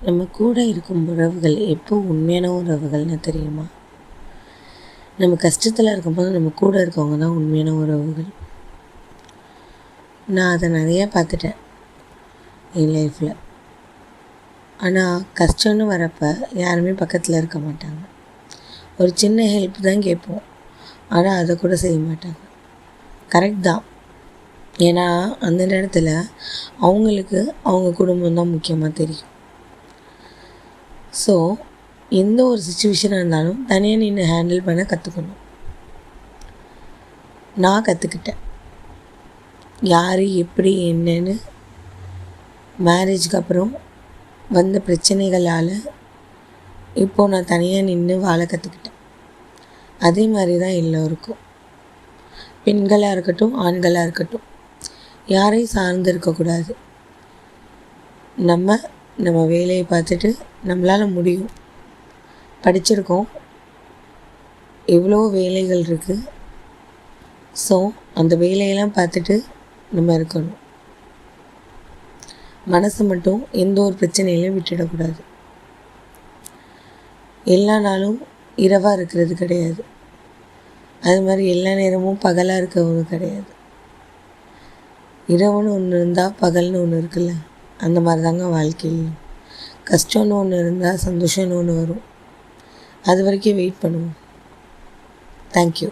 நம்ம கூட இருக்கும் உறவுகள் எப்போ உண்மையான உறவுகள்னு தெரியுமா? நம்ம கஷ்டத்தில் இருக்கும்போது நம்ம கூட இருக்கவங்க தான் உண்மையான உறவுகள். நான் அதை நிறையா பார்த்துட்டேன் என் லைஃப்பில். ஆனால் கஷ்டம்னு வரப்போ யாருமே பக்கத்தில் இருக்க மாட்டாங்க. ஒரு சின்ன ஹெல்ப் தான் கேட்போம், ஆனால் அதை கூட செய்ய மாட்டாங்க. கரெக்ட் தான். ஏன்னா அந்த நேரத்தில் அவங்களுக்கு அவங்க குடும்பம் தான் முக்கியமாக தெரியும். ஸோ எந்த ஒரு சுச்சுவேஷனாக இருந்தாலும் தனியாக நின்று ஹேண்டில் பண்ண கற்றுக்கணும். நான் கற்றுக்கிட்டேன் யார் எப்படி என்னன்னு. மேரேஜுக்கு அப்புறம் வந்த பிரச்சனைகளால் இப்போது நான் தனியாக நின்று வாழ கற்றுக்கிட்டேன். அதே மாதிரி தான் எல்லோருக்கும், பெண்களாக இருக்கட்டும் ஆண்களாக இருக்கட்டும், யாரையும் சார்ந்து இருக்கக்கூடாது. நம்ம வேலையை பார்த்துட்டு நம்மளால் முடியும். படிச்சிருக்கோம், எவ்வளோ வேலைகள் இருக்குது. ஸோ அந்த வேலையெல்லாம் பார்த்துட்டு நம்ம இருக்கணும். மனசை மட்டும் எந்த ஒரு பிரச்சனையிலையும் விட்டுடக்கூடாது. எல்லா நாளும் இரவாக இருக்கிறது கிடையாது, அது மாதிரி எல்லா நேரமும் பகலாக இருக்கிறவங்க கிடையாது. இரவுன்னு ஒன்று இருந்தால் பகல்னு ஒன்று இருக்குல்ல, அந்த மாதிரி தாங்க வாழ்க்கையில். கஷ்டம்னு ஒன்று இருந்தால் சந்தோஷம்னு ஒன்று வரும். அது வரைக்கும் வெயிட் பண்ணுவோம். தேங்க்யூ.